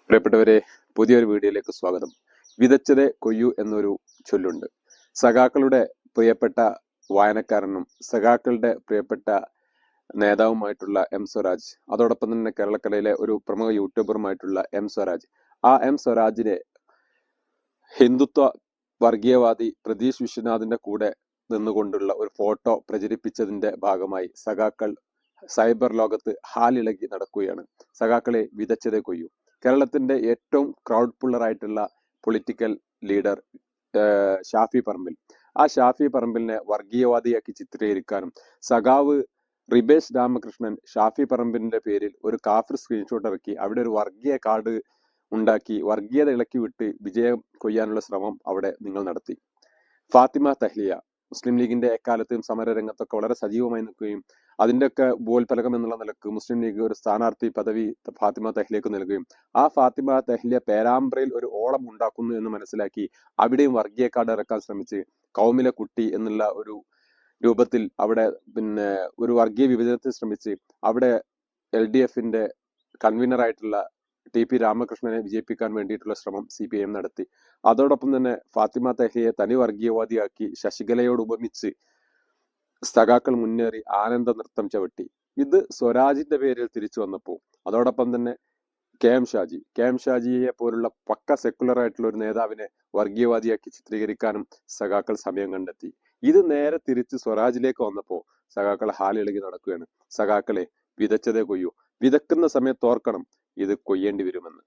പ്രിയപ്പെട്ടവരെ, പുതിയൊരു വീഡിയോയിലേക്ക് സ്വാഗതം. വിതച്ചതേ കൊയ്യൂ എന്നൊരു ചൊല്ലുണ്ട്. സഖാക്കളുടെ പ്രിയപ്പെട്ട വായനക്കാരനും സഖാക്കളുടെ പ്രിയപ്പെട്ട നേതാവുമായിട്ടുള്ള എം സ്വരാജ്, അതോടൊപ്പം തന്നെ കേരളക്കരയിലെ ഒരു പ്രമുഖ യൂട്യൂബറുമായിട്ടുള്ള എം സ്വരാജ്, ആ എം സ്വരാജിനെ ഹിന്ദുത്വ വർഗീയവാദി പ്രതീഷ് വിശ്വനാഥിന്റെ കൂടെ നിന്നുകൊണ്ടുള്ള ഒരു ഫോട്ടോ പ്രചരിപ്പിച്ചതിന്റെ ഭാഗമായി സഖാക്കൾ സൈബർ ലോകത്ത് ഹാലിളകി നടക്കുകയാണ്. സഖാക്കളെ വിതച്ചതേ കൊയ്യൂ. കേരളത്തിന്റെ ഏറ്റവും crowd പുള്ളറായിട്ടുള്ള political leader Shafi Parambil, ആ ഷാഫി പറമ്പിലിനെ വർഗീയവാദിയാക്കി ചിത്രീകരിക്കാനും സഖാവ് റിബേഷ് രാമകൃഷ്ണൻ ഷാഫി പറമ്പിലിന്റെ പേരിൽ ഒരു കാഫിർ സ്ക്രീൻഷോട്ട് ഇറക്കി അവിടെ ഒരു വർഗീയ കാർഡ് ഉണ്ടാക്കി വർഗീയത ഇളക്കി വിട്ട് വിജയം കൊയ്യാനുള്ള ശ്രമം അവിടെ നിങ്ങൾ നടത്തി. ഫാത്തിമ തഹ്ലിയ മുസ്ലിം ലീഗിന്റെ എക്കാലത്തെയും സമര രംഗത്തൊക്കെ വളരെ സജീവമായി നിൽക്കുകയും അതിന്റെയൊക്കെ ബോൽഫലകം എന്നുള്ള നിലക്ക് മുസ്ലിം ലീഗ് ഒരു സ്ഥാനാർത്ഥി പദവി ഫാത്തിമ തഹ്ലിയക്ക് നൽകുകയും ആ ഫാത്തിമ തഹ്ലിയ പേരാമ്പ്രയിൽ ഒരു ഓളം ഉണ്ടാക്കുന്നു എന്ന് മനസ്സിലാക്കി അവിടെയും വർഗീയ കാർഡ് ഇറക്കാൻ ശ്രമിച്ച് കൗമിലെ കുട്ടി എന്നുള്ള ഒരു രൂപത്തിൽ അവിടെ ഒരു വർഗീയ വിഭജനത്തിന് ശ്രമിച്ച് അവിടെ LDFന്റെ കൺവീനറായിട്ടുള്ള TP രാമകൃഷ്ണനെ വിജയിപ്പിക്കാൻ വേണ്ടിയിട്ടുള്ള ശ്രമം CPIM നടത്തി. അതോടൊപ്പം തന്നെ ഫാത്തിമ തഹ്ലിയെ തനി വർഗീയവാദിയാക്കി ശശികലയോട് ഉപമിച്ച് സഖാക്കൾ മുന്നേറി ആനന്ദ നൃത്തം ചവിട്ടി. ഇത് സ്വരാജിന്റെ പേരിൽ തിരിച്ചു വന്നപ്പോൾ അതോടൊപ്പം തന്നെ KM ഷാജിയെ പോലുള്ള പക്ക സെക്കുലർ ആയിട്ടുള്ള ഒരു നേതാവിനെ വർഗീയവാദിയാക്കി ചിത്രീകരിക്കാനും സഖാക്കൾ സമയം കണ്ടെത്തി. ഇത് നേരെ തിരിച്ച് സ്വരാജിലേക്ക് വന്നപ്പോൾ സഖാക്കൾ ഹാലിളകി നടക്കുകയാണ്. സഖാക്കളെ വിതച്ചതേ കൊയ്യൂ. വിതക്കുന്ന സമയത്ത് ഓർക്കണം, ഇത് കൊയ്യേണ്ടി വരുമെന്ന്.